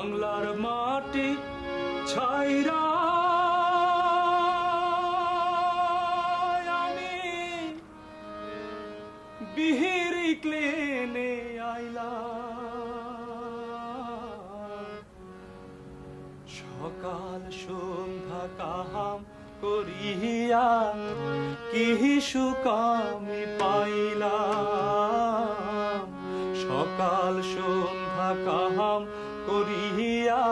বাংলার মাটি ছাইরা আমি বিহিরি ক্লেনে আইলাম সকাল সন্ধ্যা কাহাম করিয়া কি সুখ আমি পাইলাম সকাল সন্ধ্যা কাহাম করিয়া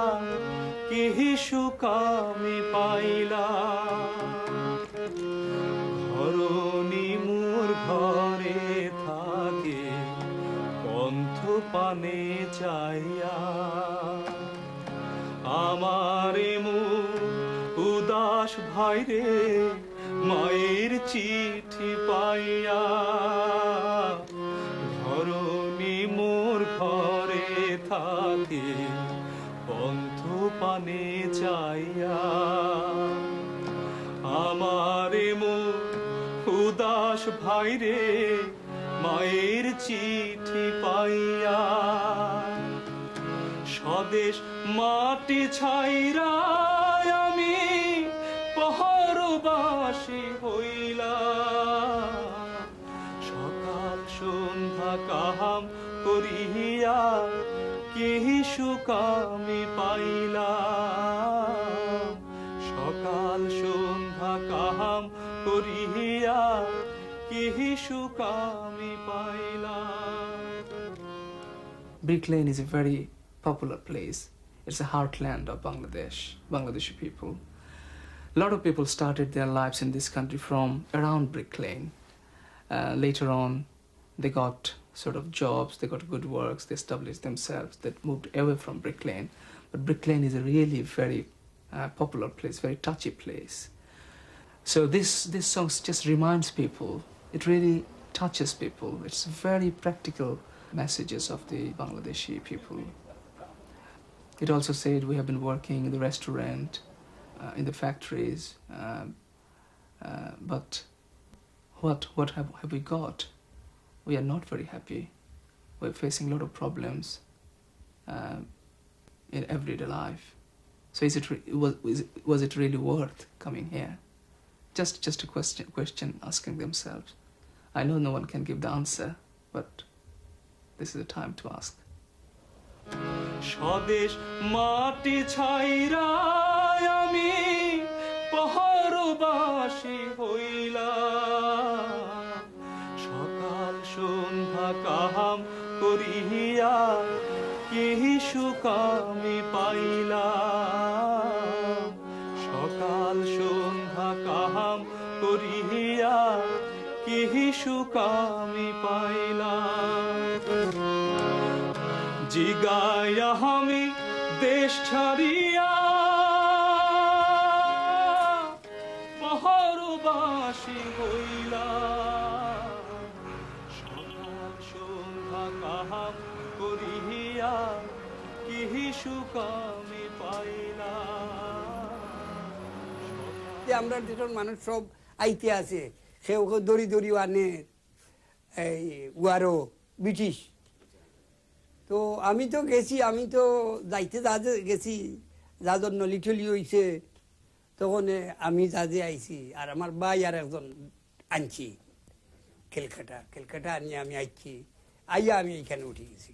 কি সুখ আমি পাইলাম ঘরণী মোর ঘরে থাকে পন্থ পানে চাইয়া আমারে মুখ উদাস ভাইরে মায়ের চিঠি পাইয়া ঘরণী মোর ঘরে থাকে পন্থ পানে চাইয়া আমারে মুখ উদাস ভাইরে মায়ের চিঠি পাইয়া স্বদেশ মাটি ছাইরা আমি পহরবাসী হইলাম সকাল সন্ধ্যা কাহাম করিয়া কি সুখ আমি পাইলাম সকাল সন্ধ্যা কাহাম করিয়া কি সুখ আমি পাইলাম Brick Lane is a very popular place. It's a heartland of Bangladesh, Bangladeshi people. A lot of people started their lives in this country from around Brick Lane. Later on, they got sort of jobs, they got good works, they established themselves, they moved away from Brick Lane. But Brick Lane is a really very popular place, very touchy place. So this song just reminds people, it really touches people. It's very practical messages of the Bangladeshi people. It also said we have been working in the restaurant, in the factories, but what have we got? We are not very happy. We're facing a lot of problems in everyday life. So was it really worth coming here? Just a question asking themselves. I know no one can give the answer, but this is the time to ask. স্বদেশ মাটি ছাইরা আমি পহরবাসী হইলাম সকাল সন্ধ্যা কাহাম করিয়া কি সুখ আমি পাইলাম সকাল সন্ধ্যা কাহাম করিয়া কি সুখ আমি পাইলাম জিগায়া আমি দেশ ছাড়িয়া পহরবাসী হইলাম সকাল সন্ধ্যা কাহাম করিয়া কি সুখ আমি পাইলাম আমরা দেশের মানুষ সব আইতে আছে সে ওকে দড়ি দড়ি আনে এই উয়ারো ব্রিটিশ তো আমি তো গেছি আমি তো যাইতে জাহাজে গেছি জাহাজের নলিটলি হয়েছে তখন আমি জাহাজে আইছি আর আমার ভাই আর একজন আনছি ক্যালকাটা আনিয়ে আমি আইছি আইয়া আমি এখানে উঠে গেছি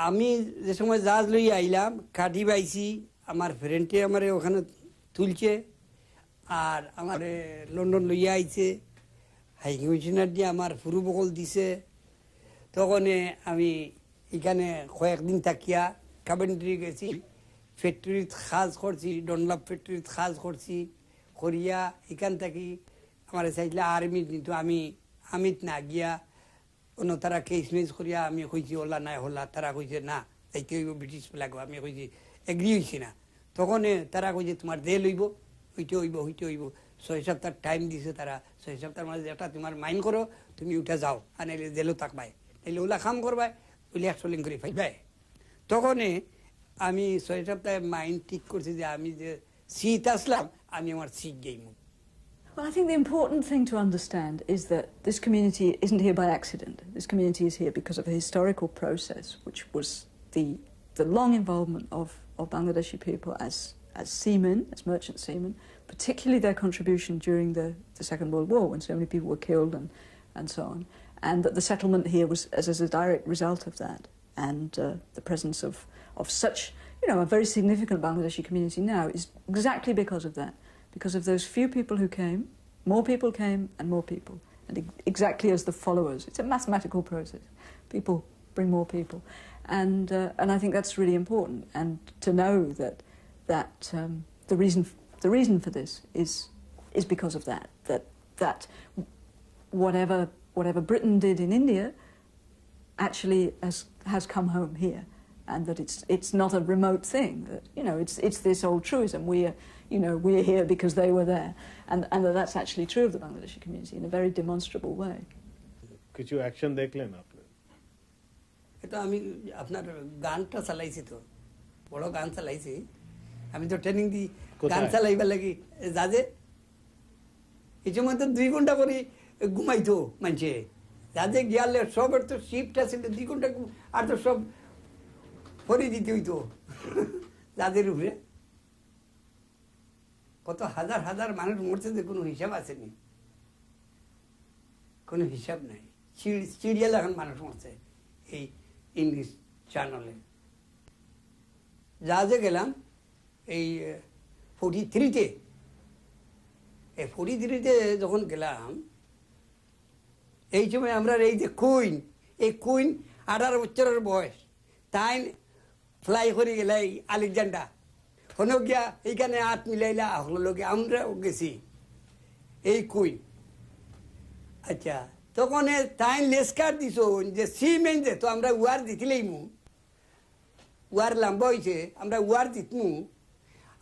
আমি যে সময় জাহাজ লইয়া আইলাম কাঠি পাইছি আমার ফ্রেন্ডে আমার ওখানে তুলছে আর আমার লন্ডন লইয়া আইছে হাই কমিশনার দিয়ে আমার ফুরু বকল দিছে তখন আমি এখানে কয়েকদিন থাকিয়া কাবেন্ট্রি গেছি ফ্যাক্টরিত কাজ করছি ডনলাভ ফ্যাক্টরিত কাজ করছি করিয়া এখান থেকে আমার চাইলে আর্মি কিন্তু আমি না গিয়া অন্য তারা কেস মেজ করিয়া আমি কইছি ওলা নাই হলা তারা কইছে না যাইতে হইব ব্রিটিশ লাগবো আমি কইছি এগ্রি হয়েছি না তখন তারা কইছে তোমার দে লইব হইতে হইব 6 সপ্তাহ টাইম দিছে তারা 6 সপ্তাহের মাঝে যেটা তোমার মাইন্ড করো তুমি উঠে যাও আর নাইলে জেলও থাকবাই নাইলে ওলা কাম করবাই ওইলে 100 লিং করে পাইবাই তখন আমি 6 সপ্তাহে মাইন্ড ঠিক করছি যে আমি যে সিট আসলাম আমি আমার seat যাইমু Well, I think the important thing to understand is that this community isn't here by accident. This community is here because of a historical process, which was the the long involvement of Bangladeshi people as seamen, as merchant seamen, particularly their contribution during the Second World War when so many people were killed and so on, and that the settlement here was as a direct result of that, and the presence of such, a very significant Bangladeshi community now is exactly because of that, because of those few people who came, more people came and more people, and exactly as the followers. It's a mathematical process. People bring more people, and I think that's really important, and to know that the reason for this is because of that whatever Britain did in India actually has come home here, and that it's not a remote thing, that it's this old truism, we're here because they were there, and that's actually true of the Bangladeshi community in a very demonstrable way. কিছু action দেখলেন আপনি? এটা আমি আপনার গানটা চালাইছি, তো বড় গান চালাইছি, আমি তো ট্রেনিং দিই গান চালাইবার লাগি যাজে এই সময় তো 2 ঘন্টা করে ঘুমাইতো মানুষে, যাজে গিয়ালে সবের তো শিফট আছে 2 ঘন্টা, আর তো সব ফরি দিতে হইতো যাদের উপরে। কত হাজার হাজার মানুষ মরছে যে কোনো হিসাব আসেনি, কোনো হিসাব নাই। সিরিয়াল এখন মানুষ মরছে এই ইংলিশ চ্যানেলে। জাহাজে গেলাম এই 43-তে, এই 43-তে যখন গেলাম, এই সময় আমরা এই যে কুইন, এই কুইন 18 বছরের বয়স, তাই ফ্লাই করে গেলে এই আলেকজান্ডার হনো গিয়া এইখানে হাত মিলাইলা হলো গিয়া আমরাও গেছি এই কুইন। আচ্ছা, তখন তাই লেসকার দিছ যে সিমেন যে তো আমরা উয়ার দিতিলেই মু উয়ার লম্বা হয়েছে, আমরা উয়ার দিতমু,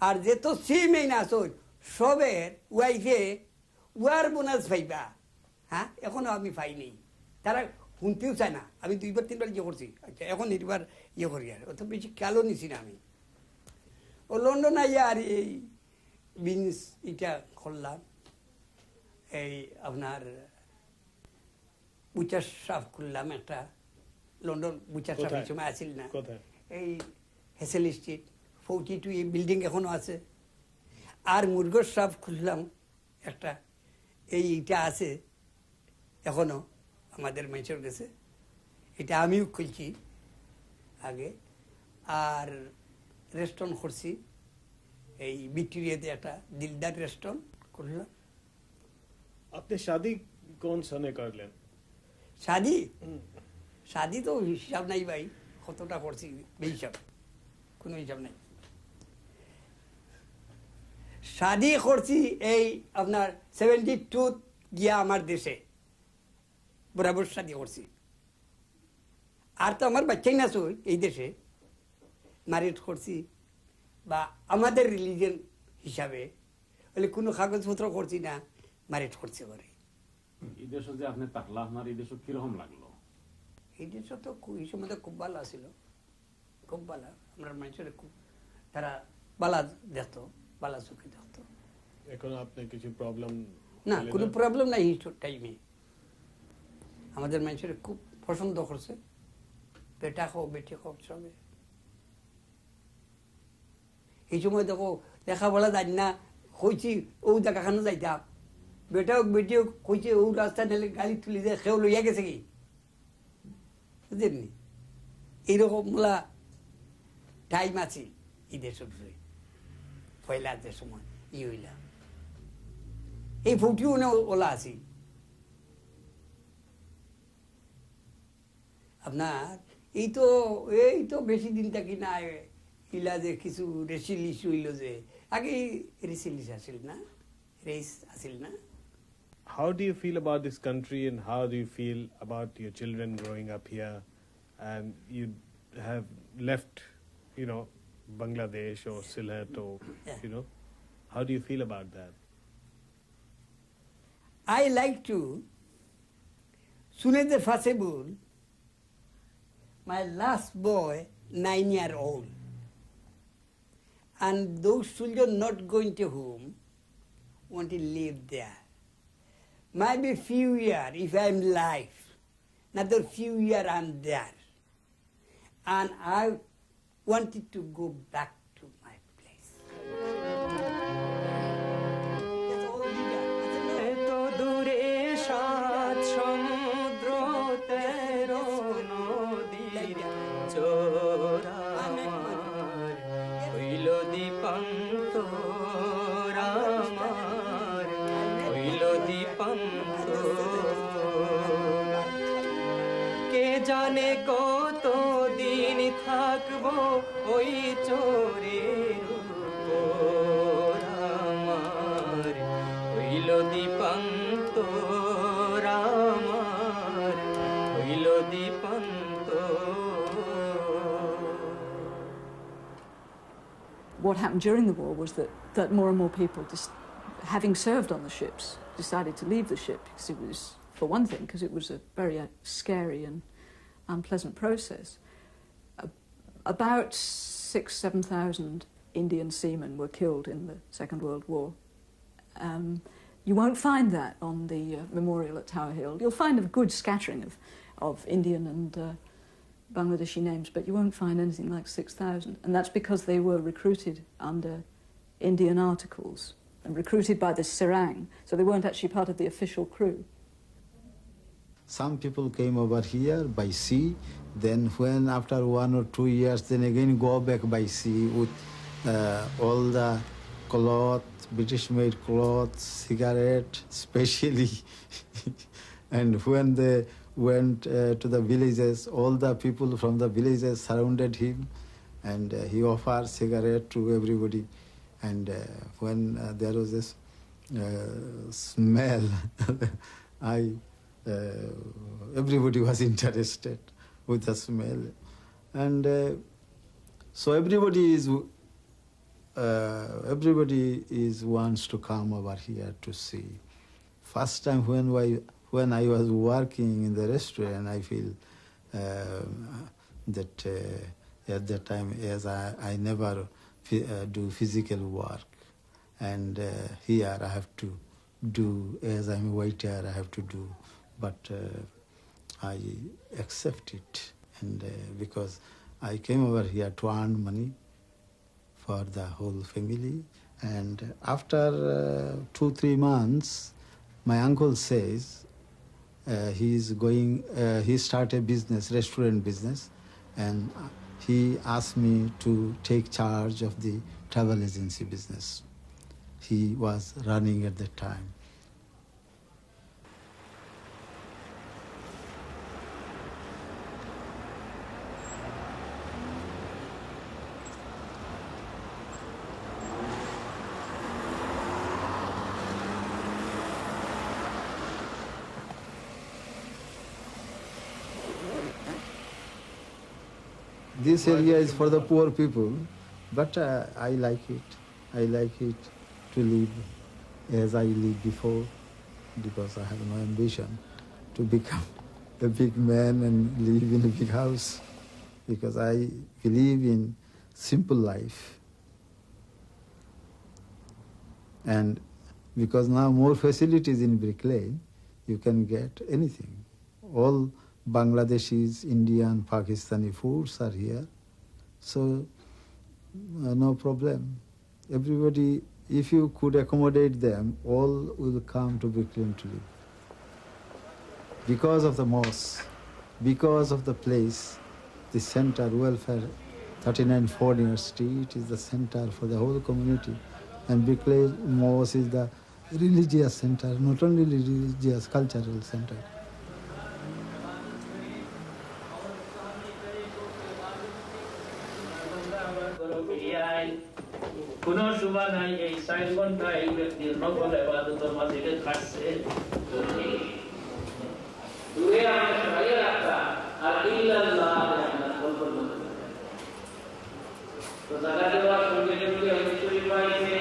আর যে তো সিমেন আসো সবের ওয়াইফে উয়ার বোনাস পাইবা। হ্যাঁ, এখনো আমি পাইনি, তারা শুনতেও চায় না। আমি 2-3বার ইয়ে করছি, আচ্ছা এখন এবার ইয়ে করি, আর অত বেশি খেয়ালও নিছি না আমি। ও লন্ডন আইয়া আর এই বিজনেস এটা করলাম, এই আপনার বুচার শপ খুললাম একটা, লন্ডন বুচার শপ এই সময় আসিল না, এই হেসেল স্ট্রিট 42 এই বিল্ডিং এখনো আছে। আর মুরগোর শপ খুললাম একটা, এইটা আছে এখনো আমাদের মেচর গেছে, এটা আমিও খুলছি আগে। আর রেস্টুরেন্ট করছি এই ভিক্টোরিয়াতে, একটা দিলদার রেস্টুরেন্ট করলাম। আপনি শাদি কোন সনে করলেন? শাদি তো হিসাব নাই ভাই, কতটা করছি বেহিসাব, কোনো হিসাব নাই। শাদি করছি এই আপনার 72 গিয়া আমার দেশে বরাবর শাদি করছি। আর তো আমার বাচ্চাই না চই এই দেশে ম্যারেজ করছি, বা আমাদের রিলিজিয়ন হিসাবে বলে কোনো কাগজপত্র করছি না, ম্যারেজ করছি করে। এই দেশে যে আপনি থাকলা, আপনার এই দেশে কিরকম লাগলো? এই দেশে তো এই সময় খুব ভালো ছিল, খুব ভালো। আমরা মানুষের খুব তারা বালা দেখতো, বালা চোখে দেখতো। এখন আপনার কিছু প্রবলেম? না, কোনো প্রবলেম নাই এই টাইমে। আমাদের মানুষের খুব পছন্দ করছে, বেটা হোক বেটি হোক সবে। এই সময় দেখো লেখাপড়া জানি না, কইছি ও জায়গাখানো যাইতাম, বেটা হোক বেটি হোক কইছে ও রাস্তা নিলে গাড়ি তুলি যায়, খেয়েও লইয়া গেছে কি বুঝলেন। এইরকম টাইম আছে এই দেশের পয়লা যে সময় ই হইলাম, এই 41 ওলা আছি। আপনার এই তো বেশি দিন থাকি না, ইলা যে কিছু রেসিলিস হইল, যে আগে রেসিলিস আসিল না, রেস আসিল না। How do you feel about this country, and how do you feel about your children growing up here, and you have left, Bangladesh or Sylhet, or how do you feel about that? I like to, soon as possible, my last boy, 9-year-old, and those children not going to home want to live there. Maybe few years, if I'm alive, another few years I'm there. And wanted to go back to my place. That's all leader. এত দূরে সাত সমুদ্র তেরো নদীর চোরা আমার হইল দীপান্তর আমার হইল দীপান্তর কে জানে কত দিন থাকবো ওই চোরের উপর আমার হইল দীপান্তর আমার হইল দীপান্তর What happened during the war was that more and more people, having served on the ships, decided to leave the ship because it was, for one thing, because it was a very scary and unpleasant process. About 6,000-7,000 Indian seamen were killed in the Second World War. You won't find that on the memorial at Tower Hill. You'll find a good scattering of Indian and Bangladeshi names, but you won't find anything like 6,000. And that's because they were recruited under Indian articles and recruited by the Serang, so they weren't actually part of the official crew. Some people came over here by sea, then when after 1 or 2 years, then again go back by sea with all the cloth, British-made cloth, cigarette, especially. And when they went to the villages, all the people from the villages surrounded him, and he offered cigarette to everybody. And when there was this smell, everybody was interested with the smell. And so everybody wants to come over here to see. First time when I was working in the restaurant, I feel that at that time, as I never do physical work, and here I have to do, as I'm a waiter, I have to do, but I accept it, and because I came over here to earn money for the whole family, and after 2-3 months, my uncle says he started business, restaurant business, and he asked me to take charge of the travel agency business he was running at that time. This area is for the poor people, but I like it. I like it to live as I lived before, because I have no ambition to become a big man and live in a big house, because I believe in simple life. And because now more facilities in Brick Lane, you can get anything. All Bangladeshis, Indian, Pakistani foods are here, so no problem. Everybody, if you could accommodate them, all will come to Brick Lane to live. Because of the mosque, because of the place, the center, welfare, 39 Ford Street is the center for the whole community. And Brick Lane Mosque is the religious center, not only religious, cultural center. কোনো সুবা নাই এই 4 ঘন্টা এই ব্যক্তির নফল ইবাদতের মাঝে কাটছে দুয়ে আমরা সবাই রাখা আর ইল্লাল্লাহ তো জায়গা দেওয়া সঙ্গে সঙ্গে আমি চুরি পাইছে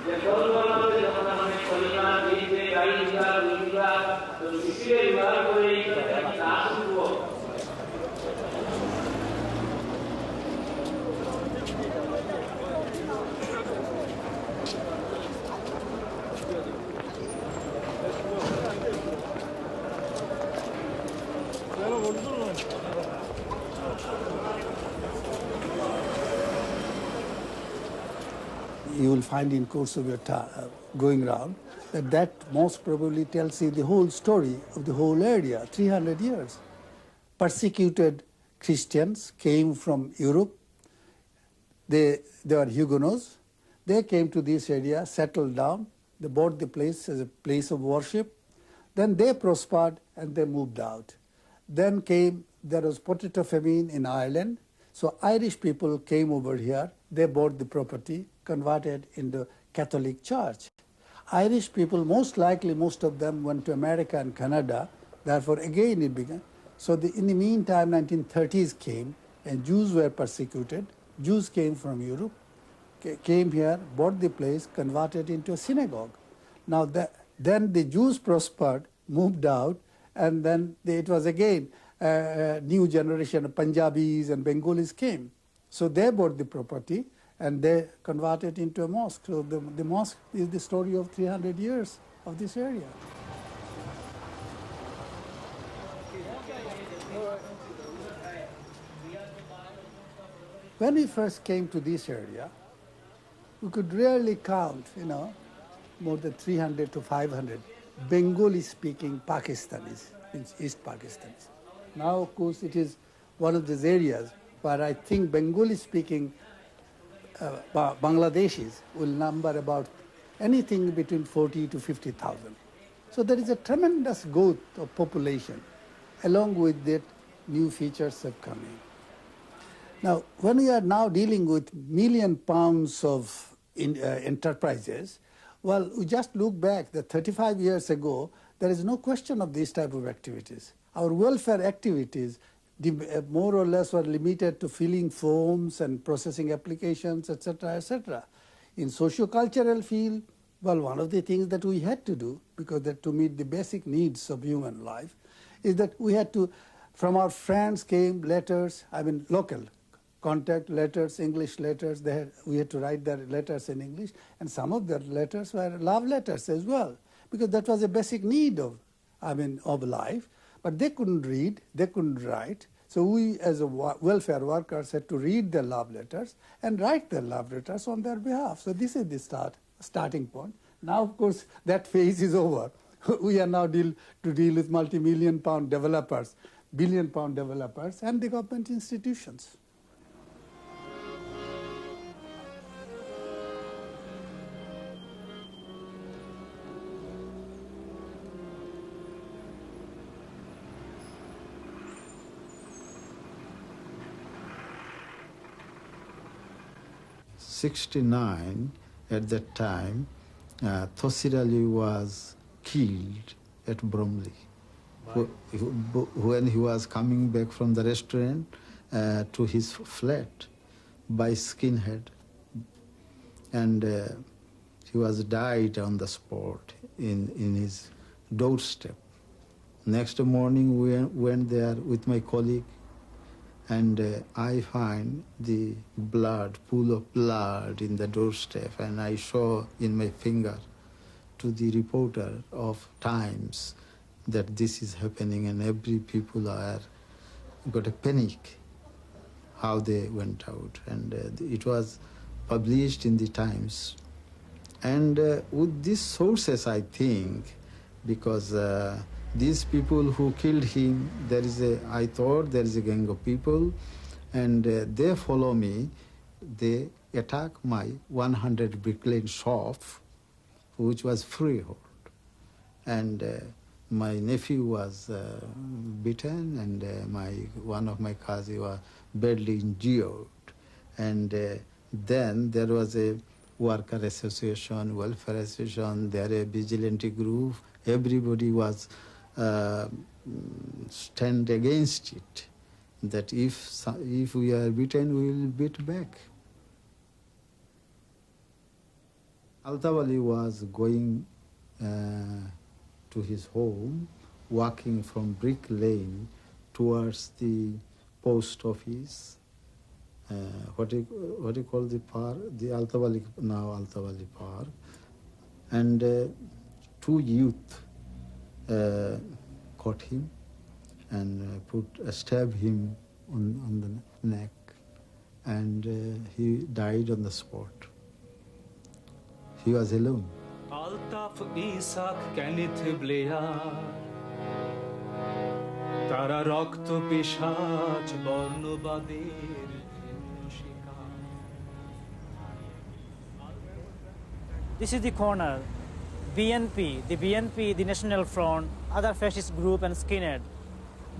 যে বলবো যখন আমি কলিমা দিতে গাইবা উইবা তো সিসিরে বার করে একটা আসবো you will find in course of your going round, that most probably tells you the whole story of the whole area, 300 years. Persecuted Christians came from Europe. They were Huguenots. They came to this area, settled down. They bought the place as a place of worship. Then they prospered and they moved out. Then there was potato famine in Ireland. So Irish people came over here. They bought the property, converted into Catholic Church. Irish people, most likely, most of them went to America and Canada. Therefore, again it began. So in the meantime, 1930s came, and Jews were persecuted. Jews came from Europe, came here, bought the place, converted into a synagogue. Now, then the Jews prospered, moved out, and then it was again a new generation of Punjabis and Bengalis came. So they bought the property, and they converted into a mosque. So the mosque is the story of 300 years of this area. When we first came to this area, we could rarely count, more than 300 to 500 Bengali-speaking Pakistanis, East Pakistanis. Now, of course, it is one of these areas where I think Bengali-speaking Bangladeshis will number about anything between 40 to 50,000. So there is a tremendous growth of population. Along with that, new features have come in. Now, when we are now dealing with £1 million of enterprises, well, we just look back that 35 years ago, there is no question of these type of activities. Our welfare activities more or less were limited to filling forms and processing applications, etc., etc. In socio-cultural field, well, one of the things that we had to do, because that to meet the basic needs of human life, is that we had to, from our friends came letters, local, contact letters, English letters. We had to write their letters in English, and some of their letters were love letters as well, because that was a basic need of life. But they couldn't read, they couldn't write. So we, as welfare workers, had to read their love letters and write their love letters on their behalf. So this is the starting point. Now, of course, that phase is over. We are now deal with multi-million-pound developers, billion-pound developers, and the government institutions. '69, at that time, Tosir Ali was killed at Bromley. When he was coming back from the restaurant to his flat by skinhead. And he was died on the spot in his doorstep. Next morning we went there with my colleague, and I find the pool of blood in the doorstep, and I show in my finger to the reporter of Times that this is happening, and every people got a panic how they went out, and it was published in the Times. And with these sources, I think, because these people who killed him, I thought there is a gang of people, and they follow me. They attack my 100 brick lane shop, which was freehold. And my nephew was beaten, and one of my cousins was badly injured. And then there was a worker association, welfare association, there a vigilante group. Everybody was stand against it, that if we are beaten, we will beat back. Altaf Ali was going to his home, walking from Brick Lane towards the post office. What do you call the park? The Altaf Ali Park. And two youth caught him and stabbed him on the neck, and he died on the spot. he was alone. Altaf Isaac Kenneth Blair তারা রক্ত পিশাচ বর্ণবাদের শিকার This is the corner. BNP, the National Front, other fascist group and skinhead,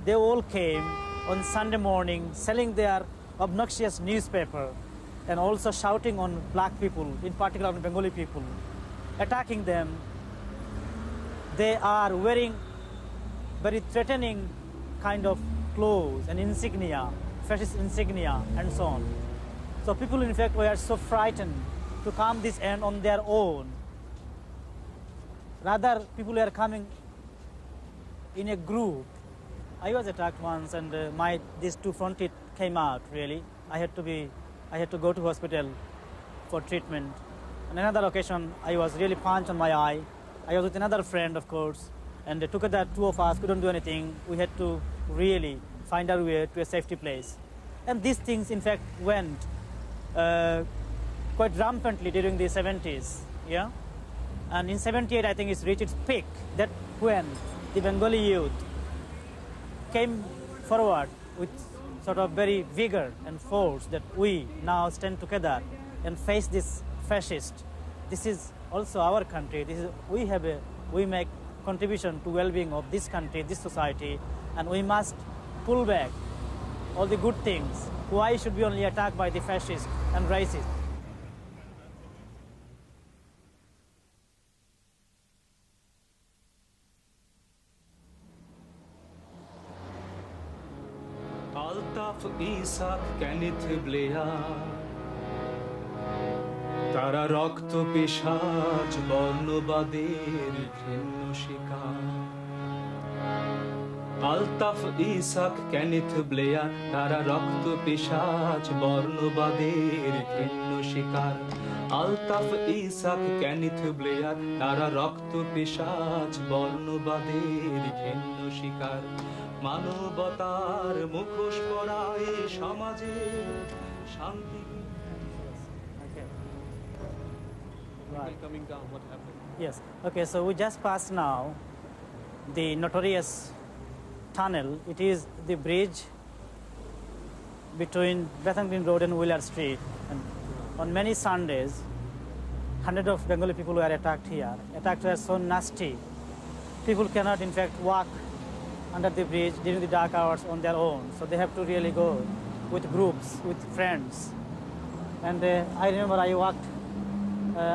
they all came on Sunday morning selling their obnoxious newspaper and also shouting on black people, in particular on Bengali people, attacking them. They are wearing very threatening kind of clothes and insignia, fascist insignia and so on. So people in fact were so frightened to come this end on their own. Rather, people were coming in a group. I was attacked once, and these two front teeth came out. Really, I had to go to hospital for treatment. On another occasion, I was really punched on my eye. I was with another friend, of course, and together two of us couldn't do anything. We had to really find our way to a safety place, and these things, in fact, went quite rampantly during the 70s. Yeah. And in 78, I think it's reached its peak. That when the Bengali youth came forward with sort of very vigor and force that we now stand together and face this fascist. This is also our country. We make contribution to well-being of this country, this society, and we must pull back all the good things. Why should we only attacked by the fascists and racists? Altaf Isaac Kenneth Blair তারা রক্ত পিশাচ বর্ণবাদের ঘৃণ্য শিকার Altaf Isaac Kenneth Blair তারা রক্ত পিশাচ বর্ণবাদের ঘৃণ্য শিকার আলতাফ ইসাক কেনিথ ব্লেয়ার তারা রক্ত পিশাচ বর্ণবাদের ঘৃণ্য শিকার মানবতার মুখোশ পরায় সমাজে শান্তি Coming down, what happened? Yes. Okay, so we just passed now the notorious tunnel. It is the bridge between Bethan Green Road and Wheeler Street. And on many Sundays, hundreds of Bengali people were attacked here. Attacks were so nasty. People cannot, in fact, walk under the bridge during the dark hours on their own. So they have to really go with groups, with friends. And I remember I walked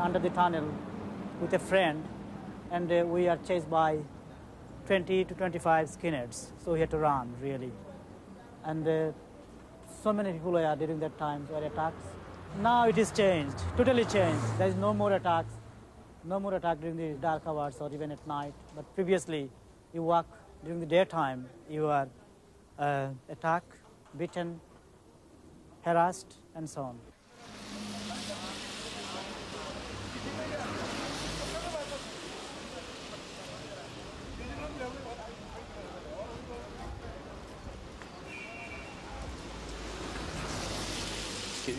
under the tunnel with a friend, and we are chased by 20 to 25 skinheads. So we had to run, really. And so many people were during that time were attacks. Now it is changed, totally changed. There is no more attacks, no more attack during the dark hours or even at night. But previously, you walk during the daytime, you are attacked, beaten, harassed, and so on.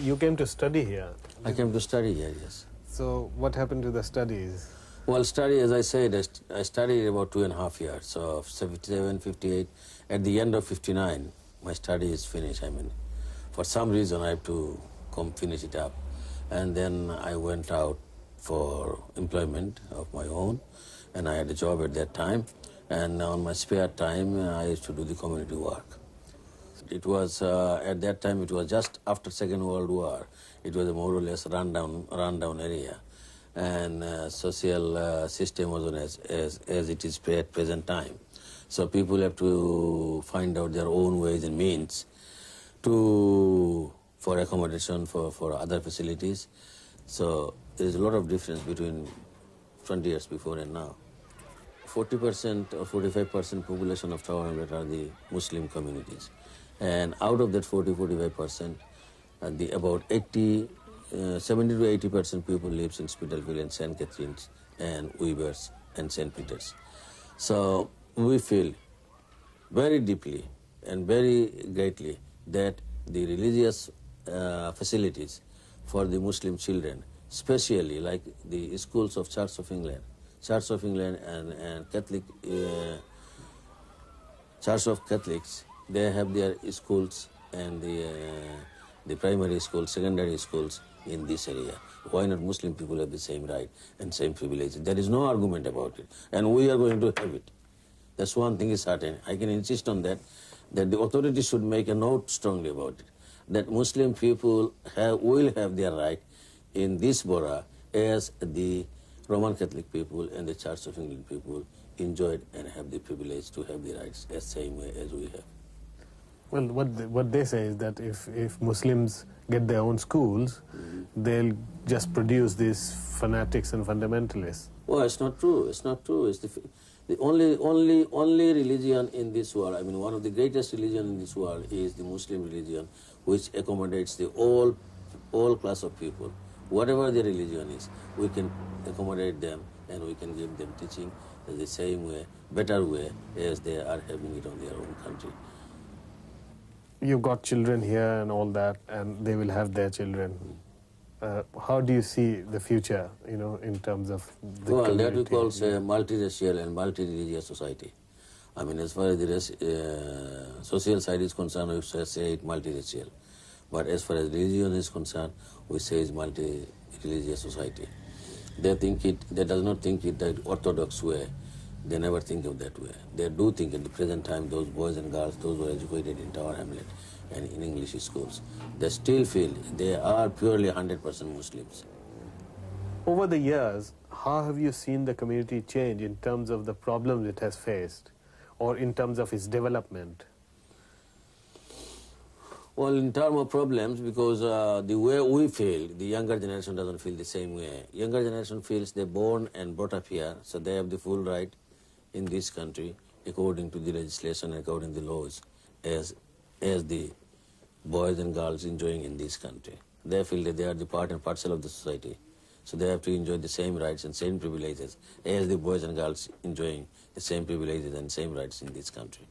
You came to study here. I came to study here, yes. So what happened to the studies? Well, study, as I said, I studied about 2.5 years. So 57, 58, at the end of 59, my study is finished. I mean, for some reason I have to come finish it up. And then I went out for employment of my own, and I had a job at that time. And on my spare time, I used to do the community work. It was, at that time, it was just after Second World War. It was a more or less rundown area. And social system was as it is at present time. So people have to find out their own ways and means for accommodation, for other facilities. So there is a lot of difference between 20 years before and now. 40% or 45% population of Tower Hamlet are the Muslim communities. And out of that 40-45%, about 70 to 80% people lives in Spitalfield and St. Catherine's and Weavers and St. Peter's. So we feel very deeply and very greatly that the religious facilities for the Muslim children especially like the schools of Church of England and Catholic, Church of Catholics, they have their schools and the primary schools, secondary schools in this area. Why not Muslim people have the same right and same privileges? There is no argument about it, and we are going to have it. That's one thing is certain. I can insist on that the authorities should make a note strongly about it, that Muslim people will have their right in this borough as the Roman Catholic people and the Church of England people enjoyed and have the privilege to have the rights as same way as we have. Well, what they say is that if Muslims get their own schools, they'll just produce these fanatics and fundamentalists. Well, it's not true. It's not true. It's the only religion in this world, I mean, one of the greatest religions in this world is the Muslim religion, which accommodates the all class of people. Whatever their religion is, we can accommodate them and we can give them teaching in the same way, better way, as they are having it on their own country. You've got children here and all that, and they will have their children. How do you see the future, in terms of the community? That we call a multiracial and multi-religious society. I mean, as far as the social side is concerned, we say it multiracial. But as far as religion is concerned, we say it's multi-religious society. They does not think it that orthodox way. They never think of that way. They do think at the present time, those boys and girls, those who are educated in Tower Hamlet and in English schools, they still feel they are purely 100% Muslims. Over the years, how have you seen the community change in terms of the problems it has faced, or in terms of its development? Well, in terms of problems, because the way we feel, the younger generation doesn't feel the same way. Younger generation feels they're born and brought up here, so they have the full right in this country, according to the legislation and according to the laws, as the boys and girls enjoying in this country. They feel that they are the part and parcel of the society, so they have to enjoy the same rights and same privileges as the boys and girls enjoying the same privileges and same rights in this country.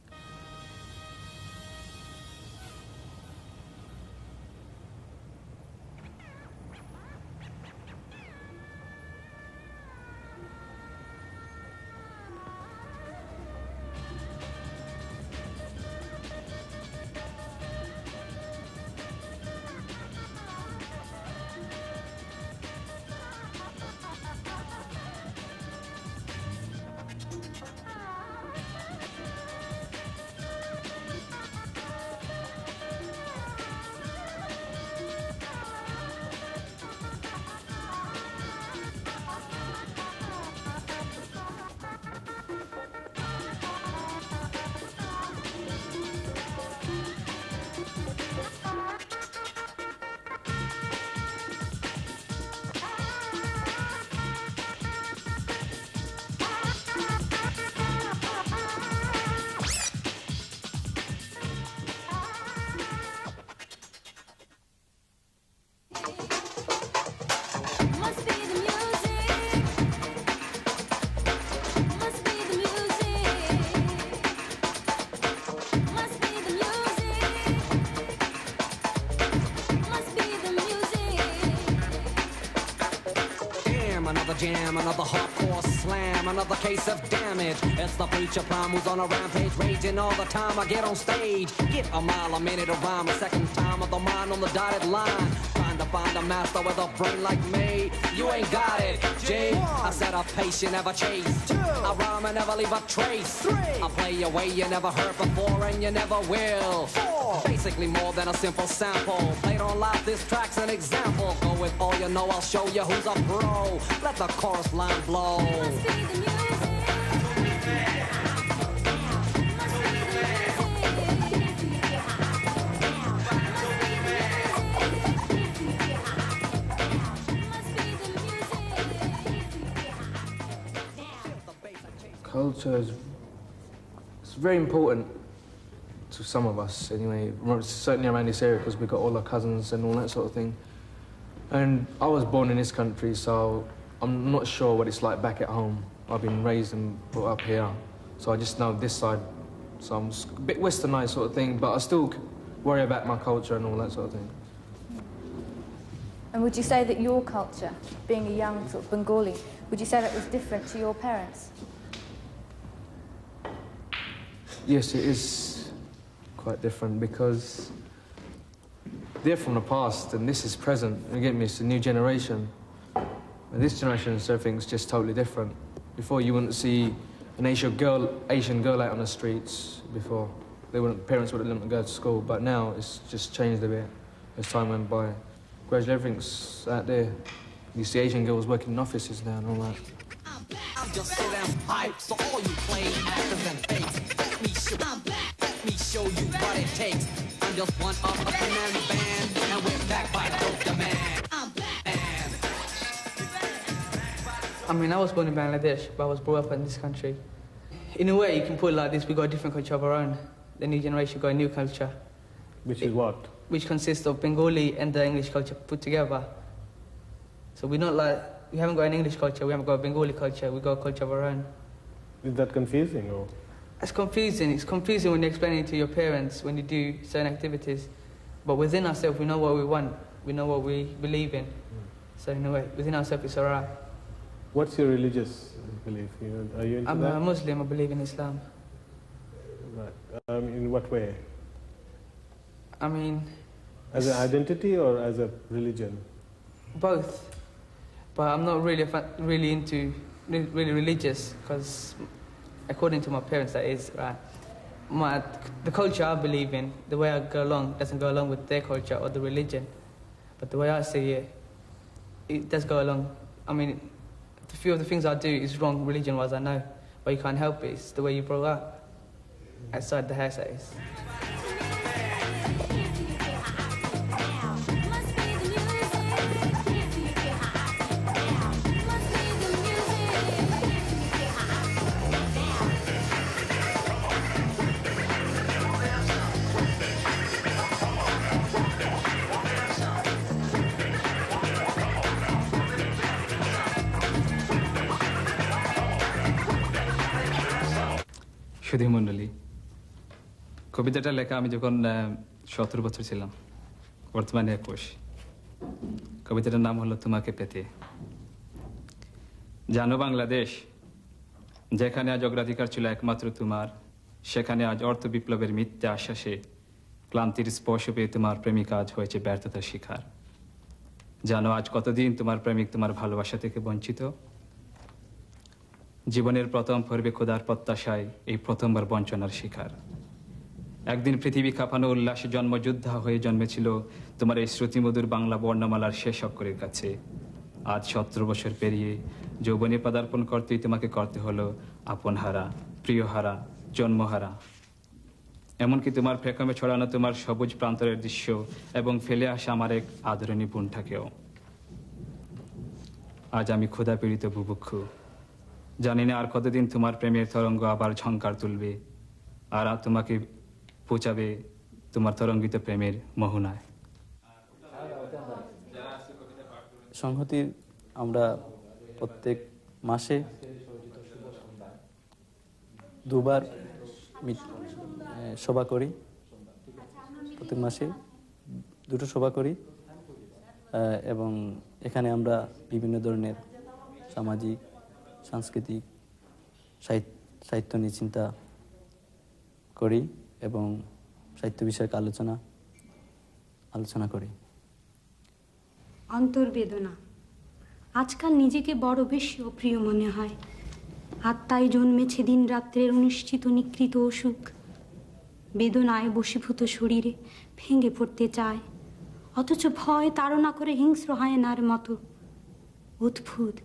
Jam, another hardcore slam, another case of damage. It's the preacher prime who's on a rampage, raging all the time I get on stage. Get a mile a minute of rhyme, a second time of the mind on the dotted line. Trying to find a master with a brain like me. You ain't got it, G. I said a pace you never chase. I rhyme and never leave a trace. I play your way you never heard before and you never will. Basically more than a simple sample. Played on live, this track's an example. Go with all you know, I'll show you who's a pro. Let the chorus line blow. Culture is very important to some of us anyway, certainly around this area because we've got all our cousins and all that sort of thing. And I was born in this country, so I'm not sure what it's like back at home. I've been raised and brought up here, so I just know this side. So I'm a bit westernised sort of thing, but I still worry about my culture and all that sort of thing. And would you say that your culture, being a young sort of Bengali, would you say that was different to your parents? Yes, it is quite different because they're from the past and this is present. Again, it's a new generation. And this generation, everything's just totally different. Before, you wouldn't see an Asian girl out on the streets before. Parents wouldn't let them go to school, but now it's just changed a bit as time went by. Gradually, everything's out there. You see Asian girls working in offices now and all that. I'm just so damn hyped, so all you plain actors and fakes, let me show you what it takes. I'm just one of a command band, and we're back by dope demand. I mean, I was born in Bangladesh, but I was brought up in this country. In a way, you can put it like this: we got a different culture of our own. The new generation got a new culture. Which is what? Which consists of Bengali and the English culture put together. So we're not like, we haven't got an English culture, we haven't got a Bengali culture, we got a culture of our own. Is that confusing or? It's confusing. It's confusing when you explain it to your parents when you do certain activities. But within ourselves, we know what we want. We know what we believe in. So in a way, within ourselves, it's alright. What's your religious belief? Are you into I'm that? a Muslim. I believe in Islam. Right. In what way? I mean, as an identity or as a religion? Both. But I'm not really really religious because, according to my parents, that is right. The culture I believe in, the way I go along, doesn't go along with their culture or the religion. But the way I see it, it does go along. I mean, a few of the things I do is wrong religion-wise, I know, but you can't help it. It's the way you grow up. Outside the house, that is. সুধী মণ্ডলী, কবিতাটা লেখা আমি যখন 17 বছর ছিলাম, বর্তমানে 21। কবিতাটার নাম হলো তোমাকে পেতে। জানো বাংলাদেশ, যেখানে আজ অগ্রাধিকার ছিল একমাত্র তোমার, সেখানে আজ অর্থ বিপ্লবের মিথ্যা আশ্বাসে ক্লান্তির স্পর্শ পেয়ে তোমার প্রেমিকা আজ হয়েছে ব্যর্থতার শিকার। জানো আজ কতদিন তোমার প্রেমিক তোমার ভালোবাসা থেকে বঞ্চিত। জীবনের প্রথম পর্বে খোদার প্রত্যাশায় এই প্রথমবার বঞ্চনার শিকার। একদিন পৃথিবী কাঁপানো উল্লাসে জন্মযোদ্ধা হয়ে জন্মেছিল তোমার এই শ্রুতিমধুর বাংলা বর্ণমালার শেষ অক্ষরের কাছে। আজ 17 বছর পেরিয়ে যৌবনে পদার্পণ করতেই তোমাকে করতে হলো আপনহারা, প্রিয়হারা, জন্মহারা। এমনকি তোমার প্রেক্ষমে ছড়ানো তোমার সবুজ প্রান্তরের দৃশ্য এবং ফেলে আসা আমার এক আদরণী বোনটাকেও। আজ আমি ক্ষুধা পীড়িত বুভুক্ষু। জানি না আর কতদিন তোমার প্রেমের তরঙ্গ আবার ঝংকার তুলবে, আর তোমাকে পৌঁছাবে তোমার তরঙ্গিত প্রেমের মোহনায়। সংহতির আমরা প্রত্যেক মাসে দুবার সভা করি, প্রত্যেক মাসে দুটো সভা করি এবং এখানে আমরা বিভিন্ন ধরনের সামাজিক, সাংস্কৃতিক, সাহিত্য নিয়ে চিন্তা করি এবং সাহিত্য বিষয়ক আলোচনা করি। অন্তর্বেদনা। আজকাল নিজেকে বড় বেশি অপ্রিয় মনে হয়। আত্মায় জন্মেছে দিন রাত্রের অনিশ্চিত নিকৃত অসুখ। বেদনায় বশীভূত শরীরে ভেঙে পড়তে চায়, অথচ ভয় তাড়না করে হিংস্র হায়নার মতো। অদ্ভুত,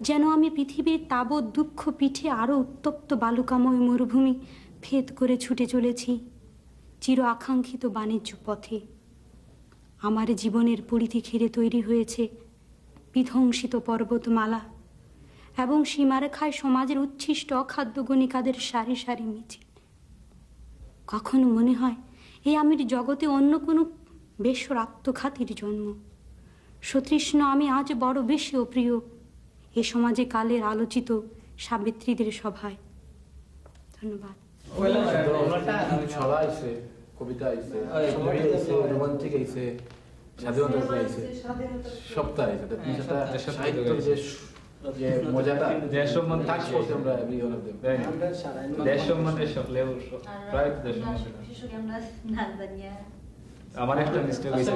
যেন আমি পৃথিবীর তাবৎ দুঃখ পিঠে আরও উত্তপ্ত বালুকাময় মরুভূমি ভেদ করে ছুটে চলেছি চির আকাঙ্ক্ষিত বাণিজ্য পথে। আমার জীবনের পরিধি ঘিরে তৈরি হয়েছে বিধ্বংসিত পর্বতমালা এবং সীমারেখায় সমাজের উচ্ছিষ্ট অখাদ্য গণিকাদের সারি সারি মিছিল। কখনো মনে হয় এই আমির জগতে অন্য কোনো বেশ্বর আত্মঘাতীর জন্ম। সতৃষ্ণ আমি আজ বড় বেশি অপ্রিয় এ সমাজে কালের আলোচিত সাবিত্রীদের সভায়। ধন্যবাদ। ছড়া আইছে, কবিতা আইছে, রোমান্টিক আইছে, স্বাধীনতা চাইছে সপ্তাহে সেটা সাহিত্য যে মজাটা দেশ সম্বন্ধে টাচ করতে আমরা এভরি ওয়ান অফ দেম দেশ সম্বন্ধে সকলেও প্রায় দেশ সম্বন্ধে আমার একটা মিস্টেক হয়েছে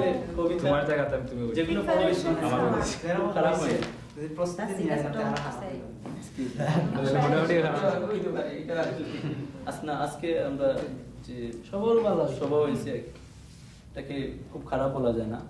তোমার জায়গাতে আমি তুমি যেগুলো আমার খারাপ হয় যদি প্রস্তুতি নিয়ে মোটামুটি আজকে আমরা যে সভা হয়েছে এটাকে খুব খারাপ বলা যায় না।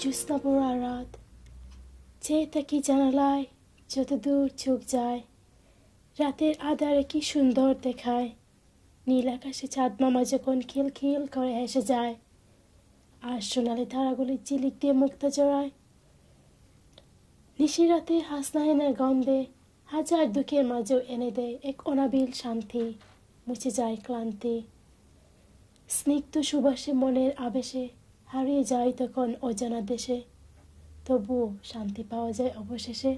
জ্যোৎস্না পড়া রাত, চেয়ে থাকি জানালায় যত দূর চোখ যায়, রাতের আধারে কি সুন্দর দেখায়, নীল আকাশে চাঁদ মামা যখন খিল খিল করে হেসে যায়, আর সোনালি তারাগুলি ঝিলিক দিয়ে মুক্তা জড়ায়। নিশি রাতে হাসনাহেনের গন্ধে হাজার দুঃখের মাঝেও এনে দেয় এক অনাবিল শান্তি, মুছে যায় ক্লান্তি। স্নিগ্ধ সুবাসে মনের আবেশে হারিয়ে যায় তখন অজানা দেশে, তবুও শান্তি পাওয়া যায় অবশেষে।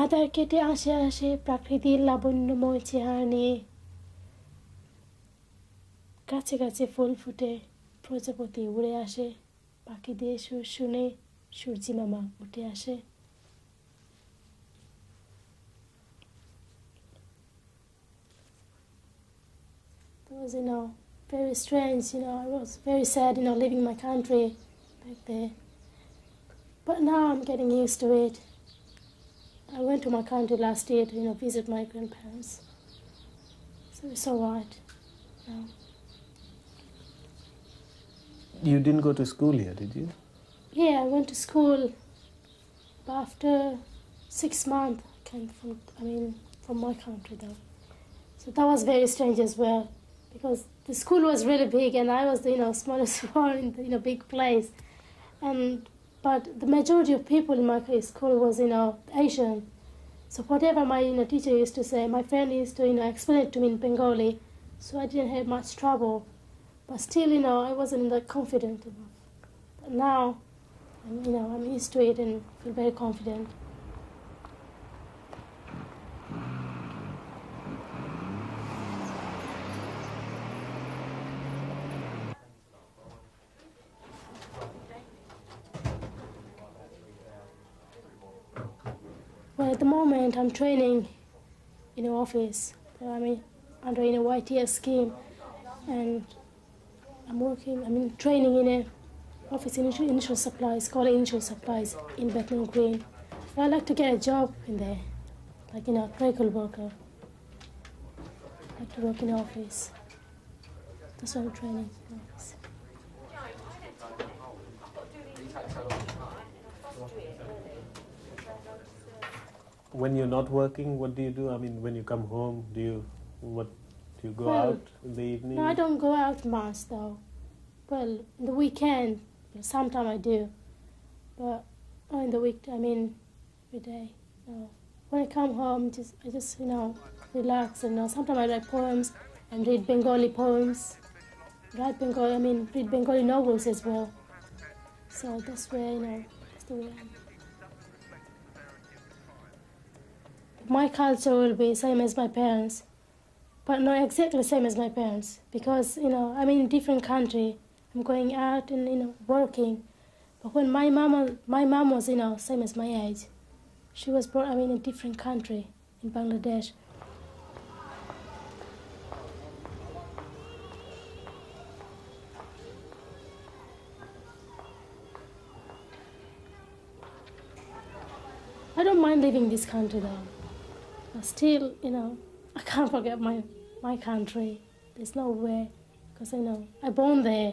আধার কেটে আসে আসে প্রাকৃতির লাবণ্যময় চেহারা নিয়ে, গাছে গাছে ফুল ফুটে প্রজাপতি উড়ে আসে, পাখিদের সুর শুনে সূর্যি মামা উঠে আসে। That was, very strange, I was very sad, leaving my country back there. But now I'm getting used to it. I went to my country last year to, visit my grandparents. So it's all right now. You didn't go to school here, did you? Yeah, I went to school, but after 6 months, I came from my country though. So that was very strange as well, because the school was really big and I was the smallest one in the big place, but the majority of people in my school was Asian. So whatever my teacher used to say, my friend used to explain it to me in Bengali, so I didn't have much trouble. But still, I wasn't that confident enough. But now, I'm used to it and feel very confident. Well, at the moment, I'm training in an office. Under a YTS scheme, and I'm training in an office in initial supplies, called initial supplies in Bethnal Green. I'd like to get a job in there, like a clerical worker. I'd like to work in an office. That's why I'm training in an office. When you're not working, what do you do? When you come home, do you go out in the evening? No, I don't go out much though. Well, in the weekend, sometimes I do, but not in the week. Every day. No. When I come home, I just relax and sometimes I write poems and read Bengali poems. Read Bengali novels as well. So that's where that's the way I am. My culture will be same as my parents, but not exactly same as my parents, because I'm in a different country. I'm going out and working. But when my mom was same as my age, she was born in a different country in Bangladesh. I don't mind leaving this country though. But still, I can't forget my country. There's no way, because I born there,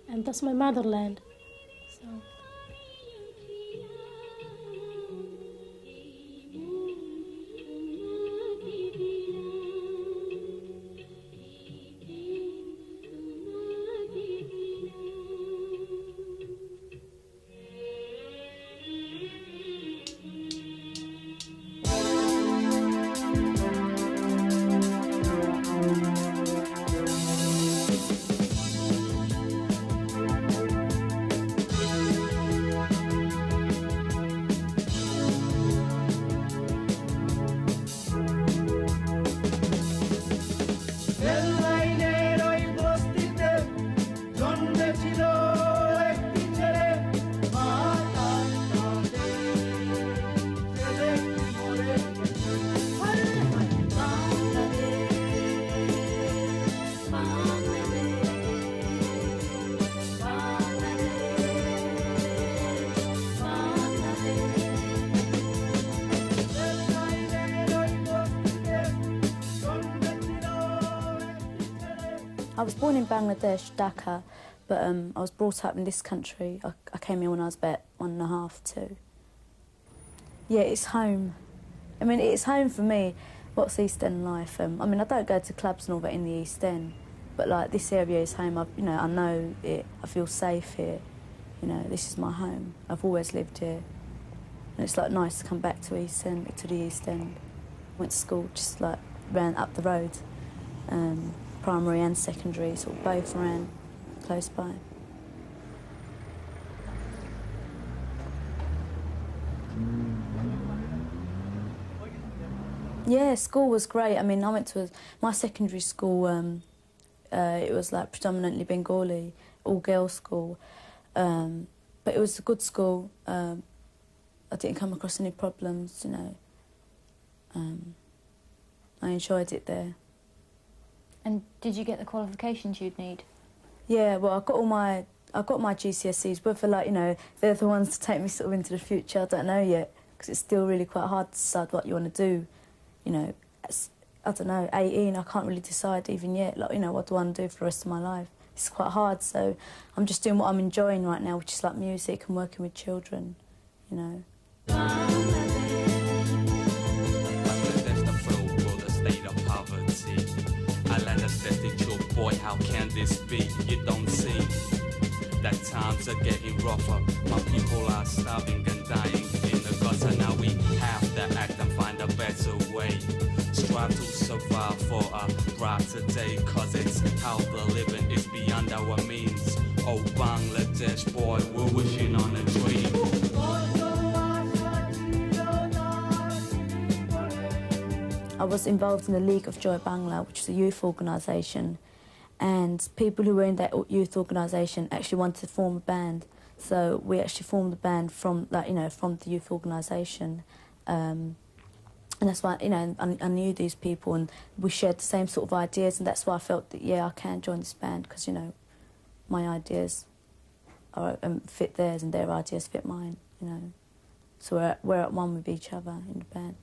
and that's my motherland. So. was born in Bangladesh, Dhaka, but I was brought up in this country. I came here when I was about 1.5, 2. Yeah, it's home. I mean, it's home for me. What's East End life? I mean, I don't go to clubs and all that in the East End, but like this area is home. I know it. I feel safe here. You know, this is my home. I've always lived here, and it's like nice to come back to the East End. Went to school just like ran up the road, primary and secondary, sort of both ran close by. Yeah, school was great. I mean, I went to my secondary school. It was like predominantly Bengali, all-girls school, but it was a good school. I didn't come across any problems, you know. I enjoyed it there. And did you get the qualifications you'd need? Yeah, well, I got my GCSEs, whether like, you know, they're the ones to take me sort of into the future, I don't know yet, because it's still really quite hard to decide what you want to do. You know, I don't know, 18, I can't really decide even yet, like, you know, what do I want to do for the rest of my life? It's quite hard, so I'm just doing what I'm enjoying right now, which is like music and working with children, you know. Boy, how can this be? You don't see that times are getting rougher. My people are starving and dying in the gutter. Now we have to act and find a better way. Strive to survive for a brighter day, cause it's how the living is beyond our means. Oh, Bangladesh, boy, we're wishing on a dream. I was involved in the League of Joy Bangla, which is a youth organisation, and people who were in that youth organisation actually wanted to form a band. So we actually formed the band from, like, you know, from the youth organisation, and that's why, you know, I knew these people and we shared the same sort of ideas, and that's why I felt that, yeah, I can join this band because, you know, my ideas are, fit theirs and their ideas fit mine, you know. So we're at one with each other in the band.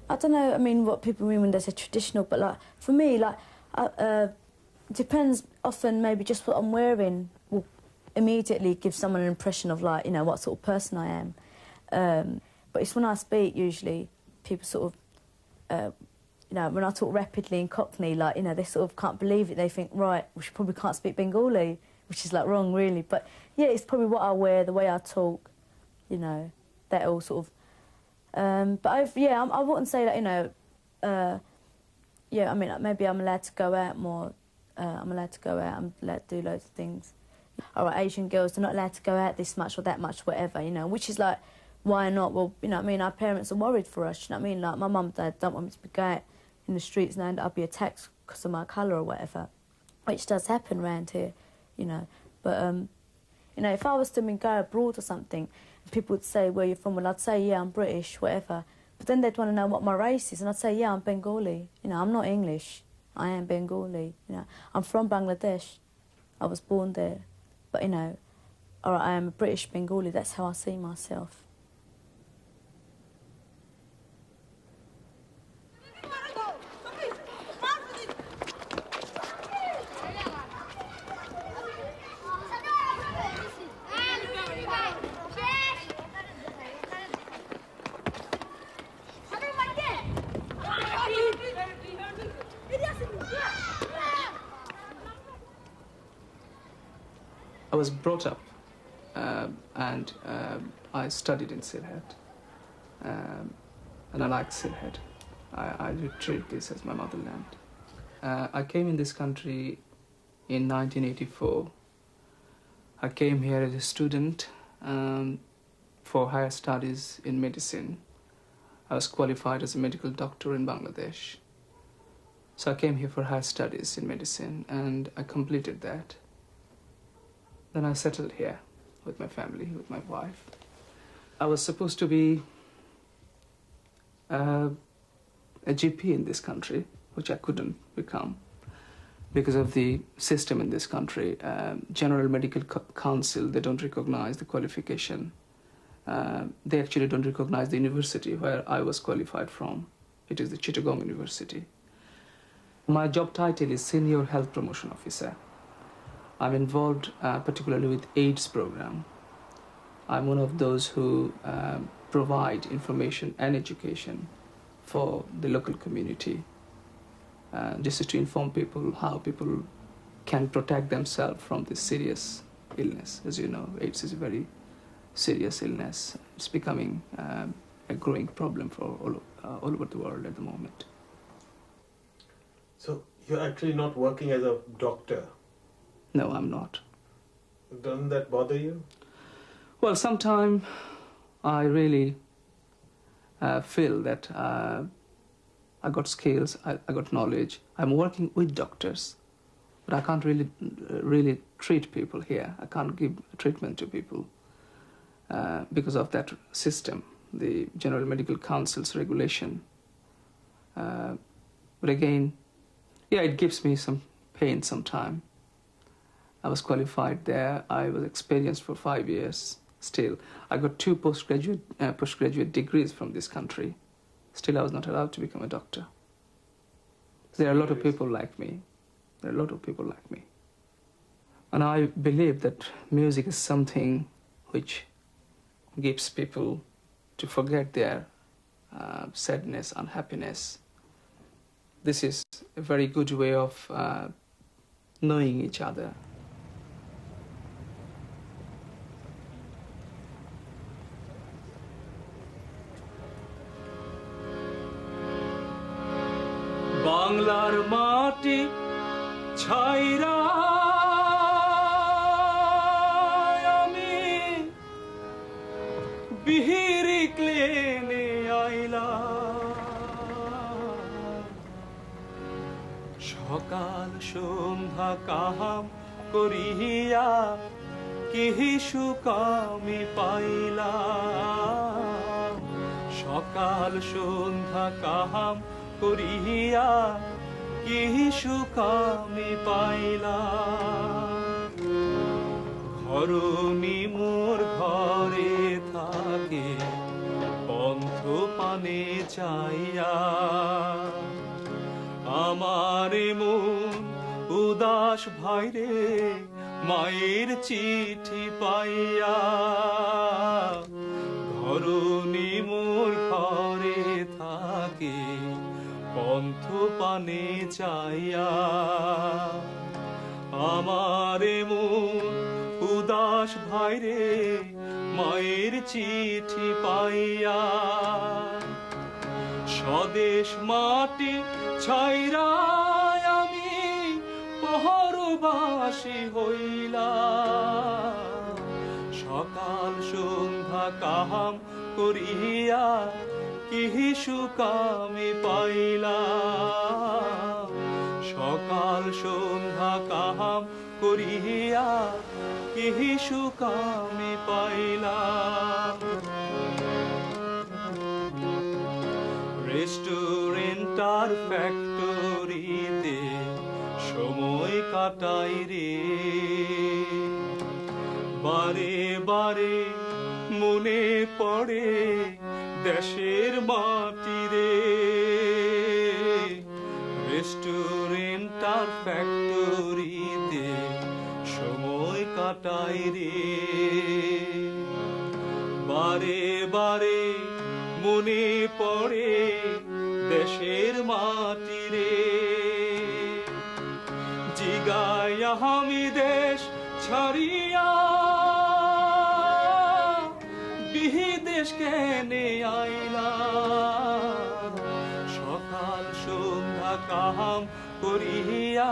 I don't know, I mean, what people mean when they say traditional, but, like, for me, like, depends often, maybe just what I'm wearing will immediately give someone an impression of, like, you know, what sort of person I am. But it's when I speak, usually, people sort of, you know, when I talk rapidly in Cockney, like, you know, they sort of can't believe it. They think, right, well, she probably can't speak Bengali, which is, like, wrong, really. But, yeah, it's probably what I wear, the way I talk, you know, that all sort of... but I wouldn't say that, you know, yeah, I mean, maybe I'm allowed to go out more. I'm allowed to go out, I'm allowed to do loads of things. All right, Asian girls, they're not allowed to go out this much or that much, whatever, you know, which is like, why not? Well, you know what I mean, our parents are worried for us, you know what I mean? Like, my mum and dad don't want me to be going out in the streets and I'll be attacked because of my colour or whatever, which does happen around here, you know. But, you know, if I was to go abroad or something, people would say, where you're from? Well, I'd say, yeah, I'm British, whatever. But then they'd want to know what my race is, and I'd say, yeah, I'm Bengali. You know, I'm not English. I am Bengali. You know, I'm from Bangladesh. I was born there. But, you know, all right, I am a British Bengali. That's how I see myself. I was brought up and I studied in Sylhet, and I like Sylhet. I do treat this as my motherland. I came in this country in 1984. I came here as a student for higher studies in medicine. I was qualified as a medical doctor in Bangladesh. So I came here for higher studies in medicine and I completed that. Then I settled here with my family, with my wife. I was supposed to be a GP in this country, which I couldn't become because of the system in this country. General Medical Council, they don't recognize the qualification. They actually don't recognize the university where I was qualified from. It is the Chittagong University. My job title is Senior Health Promotion Officer. I'm involved particularly with AIDS program. I'm one of those who provide information and education for the local community. This is to inform people how people can protect themselves from this serious illness. As you know, AIDS is a very serious illness. It's becoming a growing problem for all over the world at the moment. So you're actually not working as a doctor? No, I'm not. Doesn't that bother you? Well, sometimes I really feel that I got skills, I got knowledge. I'm working with doctors, but I can't really treat people here. I can't give treatment to people because of that system, the General Medical Council's regulation. But again, yeah, it gives me some pain sometimes. I was qualified there. I was experienced for 5 years. Still, I got 2 postgraduate degrees from this country. Still, I was not allowed to become a doctor. There are a lot of people like me. There are a lot of people like me. And I believe that music is something which gives people to forget their sadness, unhappiness. This is a very good way of knowing each other. বাংলার মাটি ছাইরা আমি বিহিরি ক্লেনে আইলা সকাল সন্ধ্যা কাহাম করিয়া কি সুখ আমি পাইলাম সকাল সন্ধ্যা কাহাম করিয়া কি সুখ আমি পাইলাম ঘরনি মোর ঘরে থাকে পন্থ পানে চাইয়া আমার মন উদাস ভাইরে মায়ের চিঠি পাইয়া ঘরনি মোর ঘরে থাকে পন্থ পানে চাইয়া আমার মন উদাস ভাইরে মায়ের চিঠি পাইয়া স্বদেশ মাটি ছাইরা আমি পরবাসী হইলাম সকাল সন্ধ্যা কাহাম করিয়া কি সুখ আমি পাইলাম সকাল সন্ধ্যা কাহাম করিয়া কি সুখ আমি পাইলাম রেস্টুরেন্ট আর ফ্যাক্টরিতে সময় কাটাই রে বারে বারে মনে পড়ে দেশের মাটি রে রেস্টুরেন্ট আর ফ্যাক্টরিতে সময় কাটাই রে বারে বারে মনে পড়ে দেশের মাটি রে জিগাই আমি দেশ ছাড়িয়া বিদেশ কেনে আইলা সকাল সন্ধ্যা কাহাম করিয়া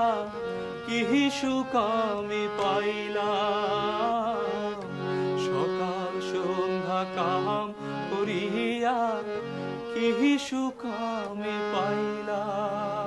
কি সুখ আমি পাইলাম সকাল সন্ধ্যা কাহাম করিয়া কি সুখ আমি পাইলাম